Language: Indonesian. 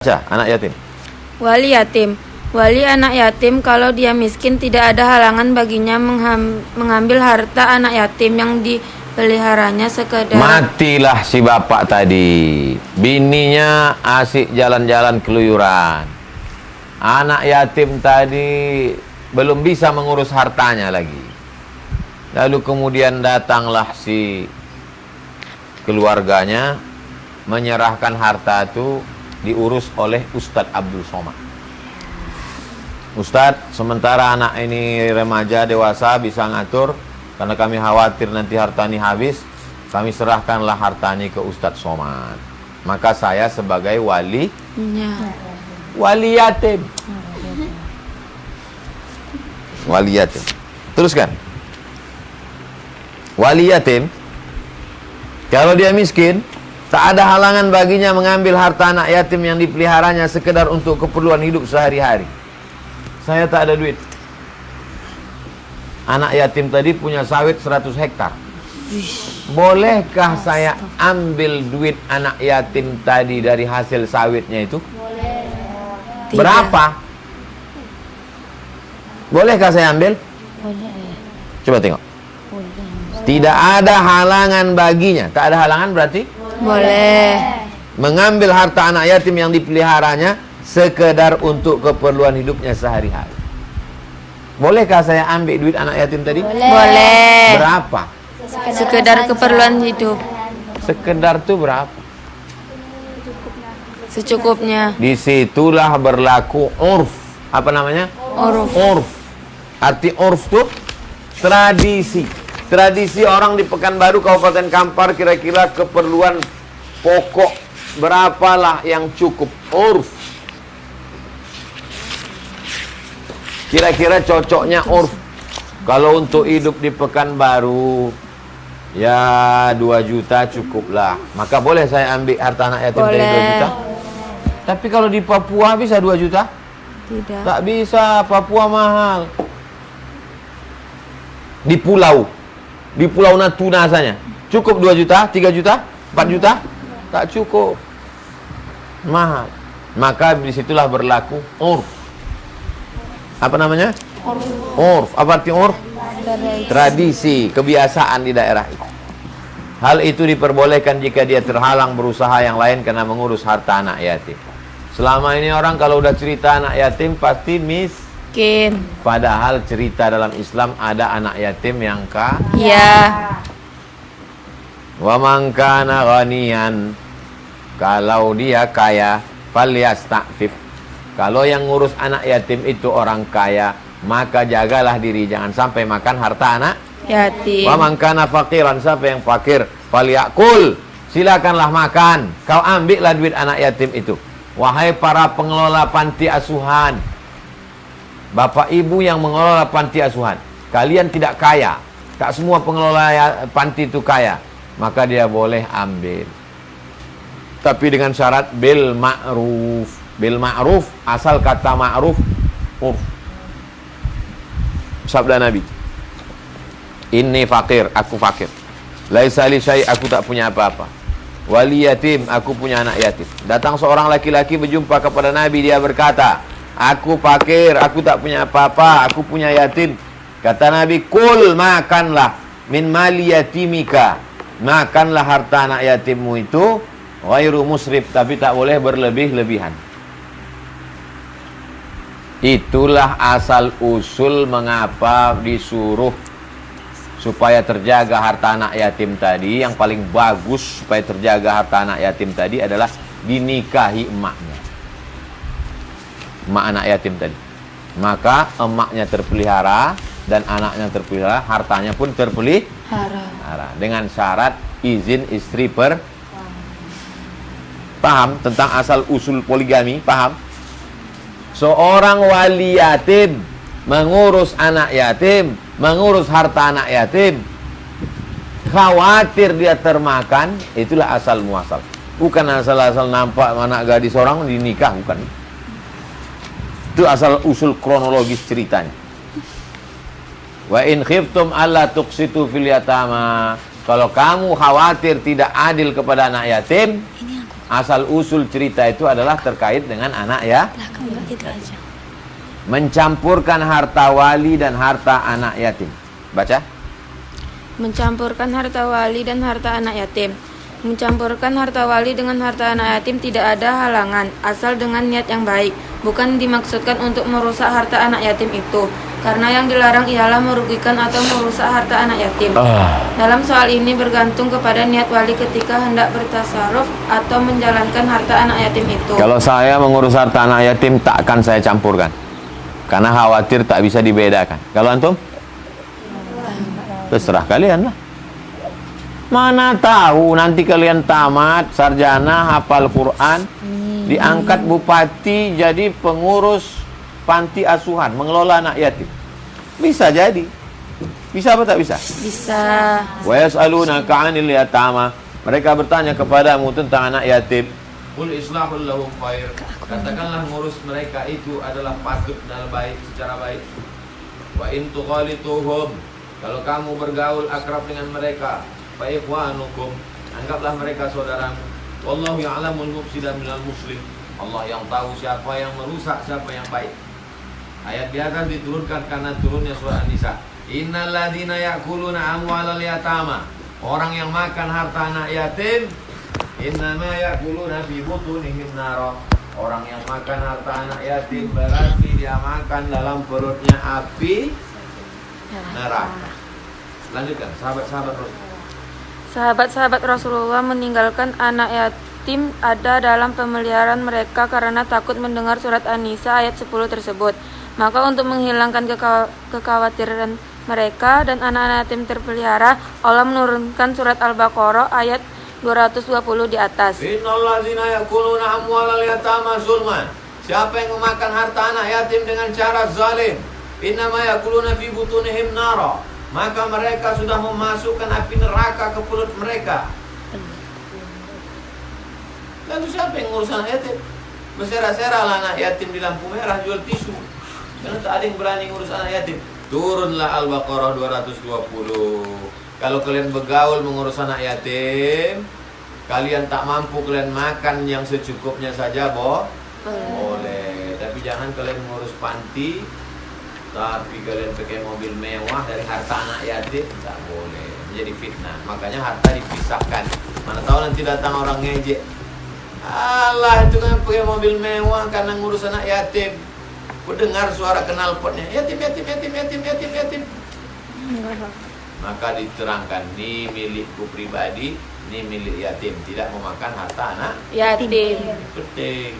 Baca, anak yatim. Wali yatim. Wali anak yatim kalau dia miskin tidak ada halangan baginya mengambil harta anak yatim yang dipeliharanya sekedar. Matilah si bapak tadi. Bininya asik jalan-jalan keluyuran. Anak yatim tadi belum bisa mengurus hartanya lagi. Lalu kemudian datanglah si keluarganya menyerahkan harta itu diurus oleh Ustadz Abdul Somad. Ustadz, sementara anak ini remaja dewasa bisa ngatur, karena kami khawatir nanti harta ini habis, kami serahkanlah harta ini ke Ustadz Somad. Maka saya sebagai wali yatim. Wali yatim. Teruskan. Wali yatim, kalau dia miskin, tak ada halangan baginya mengambil harta anak yatim yang dipeliharanya sekedar untuk keperluan hidup sehari-hari. Saya tak ada duit. Anak yatim tadi punya sawit 100 hektar. Bolehkah saya ambil duit anak yatim tadi dari hasil sawitnya itu? Boleh. Berapa? Bolehkah saya ambil? Boleh. Coba tengok. Boleh. Tidak ada halangan baginya. Tak ada halangan berarti? Boleh. Mengambil harta anak yatim yang dipeliharanya sekedar untuk keperluan hidupnya sehari-hari. Bolehkah saya ambil duit anak yatim tadi? Boleh. Berapa? Sekedar keperluan hidup. Sekedar tuh berapa? Secukupnya. Disitulah berlaku urf. Apa namanya? Uruf. Urf. Arti urf tuh tradisi. Tradisi orang di Pekanbaru, Kabupaten Kampar, kira-kira keperluan pokok berapalah yang cukup? Urf. Kira-kira cocoknya urf. Kalau untuk hidup di Pekanbaru, ya 2 juta cukuplah. Maka boleh saya ambil harta anak yatim dari 2 juta? Tapi kalau di Papua bisa 2 juta? Tidak. Tak bisa, Papua mahal. Di Pulau Natuna saja cukup 2 juta, 3 juta, 4 juta? Tak cukup. Mahal. Maka disitulah berlaku urf. Apa namanya? Urf. Apa arti urf? Tradisi, kebiasaan di daerah itu. Hal itu diperbolehkan jika dia terhalang berusaha yang lain karena mengurus harta anak yatim. Selama ini orang kalau udah cerita anak yatim pasti miskin. Padahal cerita dalam Islam ada anak yatim yang Ya. wa man kana ghaniyan, kalau dia kaya, falyasta'fif. Kalau yang ngurus anak yatim itu orang kaya, maka jagalah diri, jangan sampai makan harta anak Yatim. wa man kana faqiran, siapa yang fakir, falyakul, silakanlah makan. Kau ambillah duit anak yatim itu. Wahai para pengelola panti asuhan, bapak ibu yang mengelola panti asuhan, kalian tidak kaya, tak semua pengelola panti itu kaya, maka dia boleh ambil, tapi dengan syarat bil ma'ruf. Bil ma'ruf, asal kata ma'ruf urf. Sabda Nabi, inni fakir, aku fakir, laisa li syai', aku tak punya apa-apa, wali yatim, aku punya anak yatim. Datang seorang laki-laki berjumpa kepada Nabi, dia berkata, aku fakir, aku tak punya apa-apa, aku punya yatim. Kata Nabi, kul, makanlah min mali yatimika, makanlah harta anak yatimmu itu, ghairu musrif, tapi tak boleh berlebih-lebihan. Itulah asal usul mengapa disuruh supaya terjaga harta anak yatim tadi. Yang paling bagus supaya terjaga harta anak yatim tadi adalah dinikahi emaknya, emak anak yatim tadi. Maka emaknya terpelihara dan anaknya terpelihara, hartanya pun terpelihara dengan syarat izin istri Paham tentang asal usul poligami? Paham? Seorang wali yatim mengurus anak yatim, mengurus harta anak yatim, khawatir dia termakan, itulah asal muasal. Bukan asal-asal nampak anak gadis orang dinikah, bukan. Itu asal usul kronologis ceritanya. Wa in khiftum alla tuqsitu fil yatama, kalau kamu khawatir tidak adil kepada anak yatim, Asal usul cerita itu adalah terkait dengan anak ya. Gitu aja. Mencampurkan harta wali dan harta anak yatim. Baca. Mencampurkan harta wali dan harta anak yatim. Mencampurkan harta wali dengan harta anak yatim tidak ada halangan, asal dengan niat yang baik. Bukan dimaksudkan untuk merusak harta anak yatim itu, karena yang dilarang ialah merugikan atau merusak harta anak yatim. Dalam soal ini bergantung kepada niat wali ketika hendak bertasarruf atau menjalankan harta anak yatim itu. Kalau saya mengurus harta anak yatim, tak akan saya campurkan, karena khawatir tak bisa dibedakan. Kalau antum? Terserah kalian lah. Mana tahu nanti kalian tamat, sarjana, hafal Quran, diangkat bupati jadi pengurus panti asuhan, mengelola anak yatim. Bisa jadi. Bisa apa tak bisa? Bisa. Wa yas'alunaka 'anil yatama. Mereka bertanya kepadamu tentang anak yatim. Qul islahul lahum khair. Katakanlah ngurus mereka itu adalah patut dan baik, secara baik. Wa in tuqalituhum. Kalau kamu bergaul akrab dengan mereka, fa ikhwanukum, anggaplah mereka saudaramu. Wallahu ya'lamul mufsida minal muslim. Allah yang tahu siapa yang merusak, siapa yang baik. Ayat di atas diturunkan karena turunnya surah An-Nisa. Innal ladzina ya'kuluna amwalal yatama. Orang yang makan harta anak yatim, innama ya'kuluna fi butunihim nara. Orang yang makan harta anak yatim berarti dia makan dalam perutnya api neraka. Lanjutkan, sahabat-sahabat Rasul. Sahabat-sahabat Rasulullah meninggalkan anak yatim ada dalam pemeliharaan mereka karena takut mendengar surat An-Nisa ayat 10 tersebut. Maka untuk menghilangkan kekhawatiran mereka dan anak-anak yatim terpelihara, Allah menurunkan surat Al-Baqarah ayat 220 di atas. Innal ladzina ya'kuluna amwalal yatama zulman. Siapa yang memakan harta anak yatim dengan cara zalim, innama ya'kuluna fi butunihim nara. Maka mereka sudah memasukkan api neraka ke perut mereka. Lalu siapa yang ngurus anak yatim? Bersera-sera lah anak yatim di lampu merah jual tisu, karena tak ada yang berani ngurus anak yatim. Turunlah Al-Baqarah 220. Kalau kalian bergaul mengurus anak yatim, kalian tak mampu, kalian makan yang secukupnya saja, boleh. Tapi jangan kalian mengurus panti, tapi kalian pakai mobil mewah dari harta anak yatim, tak boleh, menjadi fitnah. Makanya harta dipisahkan. Mana tahu nanti datang orang ngejek, Allah itu kan pakai mobil mewah karena ngurus anak yatim. Mendengar suara knalpotnya, yatim. Maka diterangkan, ini milikku pribadi, ini milik yatim, tidak memakan harta anak Yatim. penting.